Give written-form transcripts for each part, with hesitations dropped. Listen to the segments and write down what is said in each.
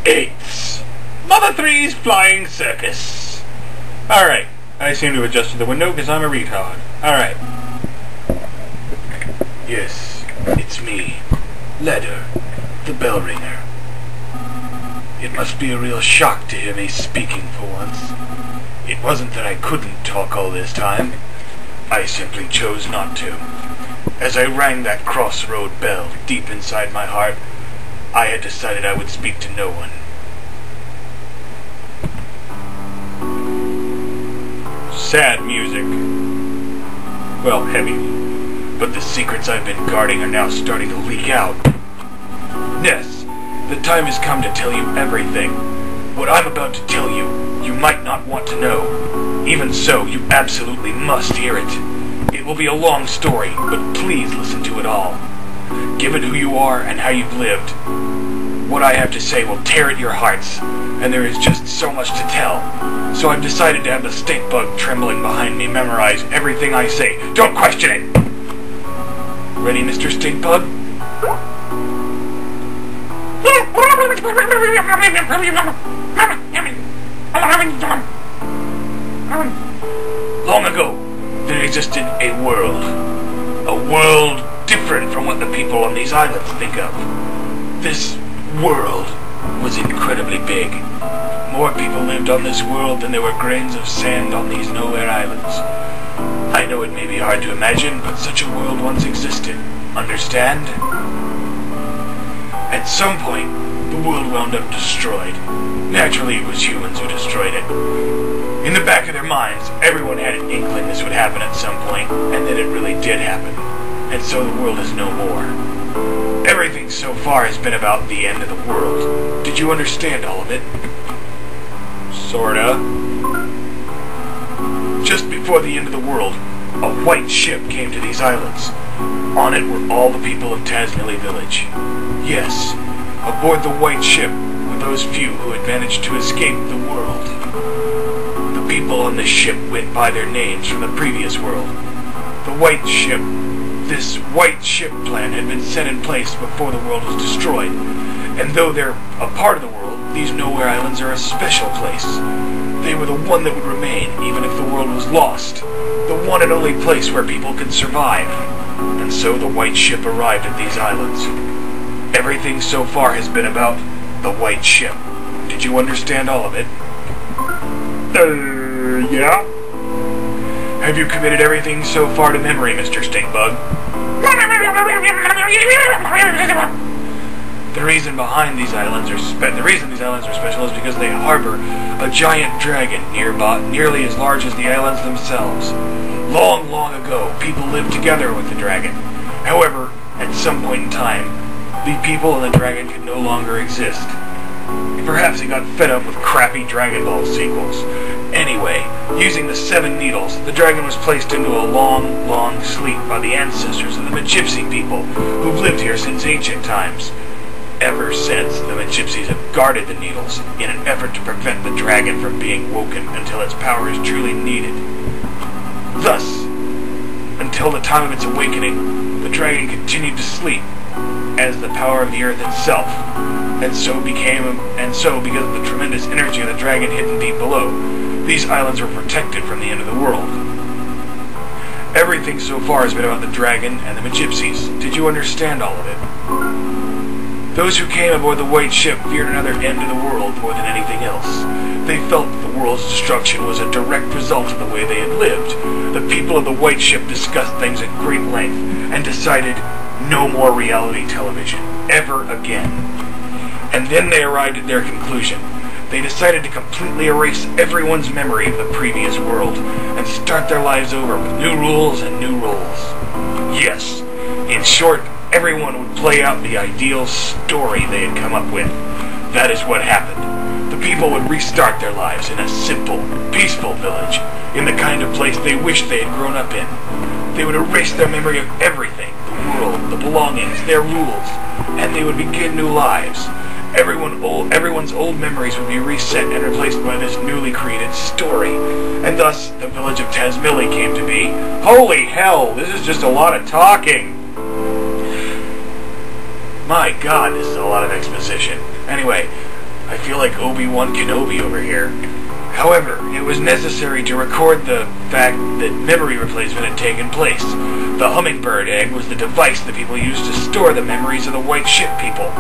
Eighths. Mother Three's Flying Circus. Alright. I seem to have adjusted the window because I'm a retard. Alright. Yes, it's me. Ladder, the bell ringer. It must be a real shock to hear me speaking for once. It wasn't that I couldn't talk all this time. I simply chose not to. As I rang that crossroad bell deep inside my heart, I had decided I would speak to no one. Sad music. Well, heavy. But the secrets I've been guarding are now starting to leak out. Yes, the time has come to tell you everything. What I'm about to tell you, you might not want to know. Even so, you absolutely must hear it. It will be a long story, but please listen to it all. Given who you are and how you've lived, what I have to say will tear at your hearts, and there is just so much to tell. So I've decided to have the stink bug trembling behind me memorize everything I say. Don't question it! Ready, Mr. Stink Bug? Long ago, there existed a world different from what the people on these islands think of. This world was incredibly big. More people lived on this world than there were grains of sand on these nowhere islands. I know it may be hard to imagine, but such a world once existed. Understand? At some point, the world wound up destroyed. Naturally, it was humans who destroyed it. In the back of their minds, everyone had an inkling this would happen at some point, and that it really did happen. And so the world is no more. Everything so far has been about the end of the world. Did you understand all of it? Sorta. Just before the end of the world, a white ship came to these islands. On it were all the people of Tasmilly Village. Yes, aboard the white ship were those few who had managed to escape the world. The people on this ship went by their names from the previous world. This white ship plan had been set in place before the world was destroyed. And though they're a part of the world, these nowhere islands are a special place. They were the one that would remain, even if the world was lost. The one and only place where people could survive. And so the white ship arrived at these islands. Everything so far has been about the white ship. Did you understand all of it? Yeah? Have you committed everything so far to memory, Mr. Stinkbug? The reason these islands are special is because they harbor a giant dragon nearly as large as the islands themselves. Long, long ago, people lived together with the dragon. However, at some point in time, the people and the dragon could no longer exist. Perhaps he got fed up with crappy Dragon Ball sequels. Anyway, using the 7 needles, the dragon was placed into a long, long sleep by the ancestors of the Gypsy people who've lived here since ancient times. Ever since, the Gypsies have guarded the needles in an effort to prevent the dragon from being woken until its power is truly needed. Thus, until the time of its awakening, the dragon continued to sleep as the power of the earth itself, and so because of the tremendous energy of the dragon hidden deep below, these islands were protected from the end of the world. Everything so far has been about the dragon and the Gypsies. Did you understand all of it? Those who came aboard the white ship feared another end of the world more than anything else. They felt that the world's destruction was a direct result of the way they had lived. The people of the white ship discussed things at great length and decided no more reality television, ever again. And then they arrived at their conclusion. They decided to completely erase everyone's memory of the previous world and start their lives over with new rules and new roles. Yes, in short, everyone would play out the ideal story they had come up with. That is what happened. The people would restart their lives in a simple, peaceful village, in the kind of place they wished they had grown up in. They would erase their memory of everything, the world, the belongings, their rules, and they would begin new lives. Everyone's old memories would be reset and replaced by this newly created story. And thus, the village of Tasmilly came to be. Holy hell, this is just a lot of talking! My god, this is a lot of exposition. Anyway, I feel like Obi-Wan Kenobi over here. However, it was necessary to record the fact that memory replacement had taken place. The hummingbird egg was the device that people used to store the memories of the White Ship people.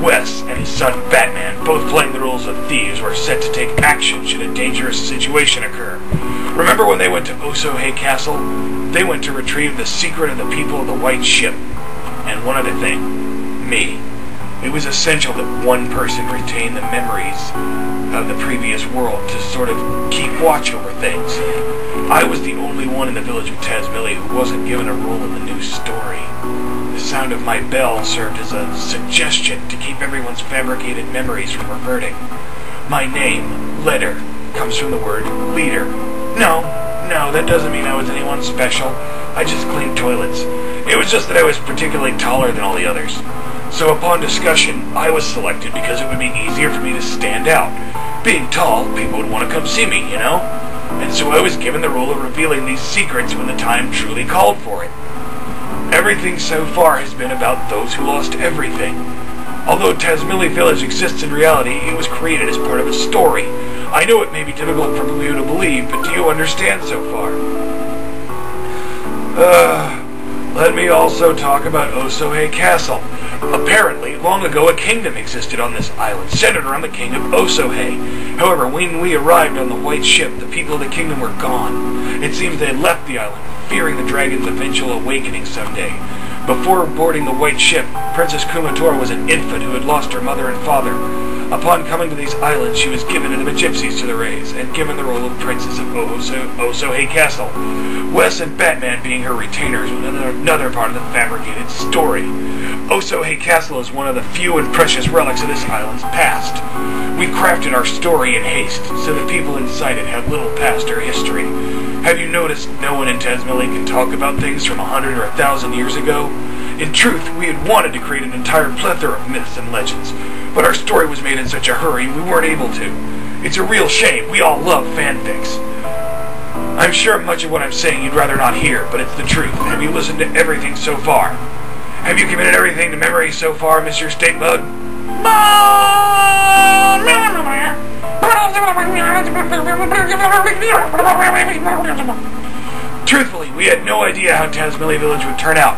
Wes and his son Batman, both playing the roles of thieves, were set to take action should a dangerous situation occur. Remember when they went to Osohe Castle? They went to retrieve the secret of the people of the White Ship. And one other thing, me. It was essential that one person retain the memories of the previous world to sort of keep watch over things. I was the only one in the village of Tazmily who wasn't given a role in the new story. The sound of my bell served as a suggestion to keep everyone's fabricated memories from reverting. My name, Letter, comes from the word leader. No, that doesn't mean I was anyone special. I just cleaned toilets. It was just that I was particularly taller than all the others. So upon discussion, I was selected because it would be easier for me to stand out. Being tall, people would want to come see me, you know? And so I was given the role of revealing these secrets when the time truly called for it. Everything so far has been about those who lost everything. Although Tazmily Village exists in reality, it was created as part of a story. I know it may be difficult for you to believe, but do you understand so far? Let me also talk about Osohe Castle. Apparently, long ago a kingdom existed on this island, centered around the king of Osohe. However, when we arrived on the White Ship, the people of the kingdom were gone. It seems they had left the island, fearing the dragon's eventual awakening someday. Before boarding the White Ship, Princess Kumatora was an infant who had lost her mother and father. Upon coming to these islands, she was given to the Gypsies to the raise, and given the role of Princess of Osohe Castle. Wes and Batman being her retainers was another part of the fabricated story. Osohe Castle is one of the few and precious relics of this island's past. We crafted our story in haste, so the people inside it have little past or history. Have you noticed no one in Tazmily can talk about things from 100 or 1,000 years ago? In truth, we had wanted to create an entire plethora of myths and legends, but our story was made in such a hurry we weren't able to. It's a real shame. We all love fanfics. I'm sure much of what I'm saying you'd rather not hear, but it's the truth. Have you listened to everything so far? Have you committed everything to memory so far, Mr. Statebug? Truthfully, we had no idea how Tazmily Village would turn out.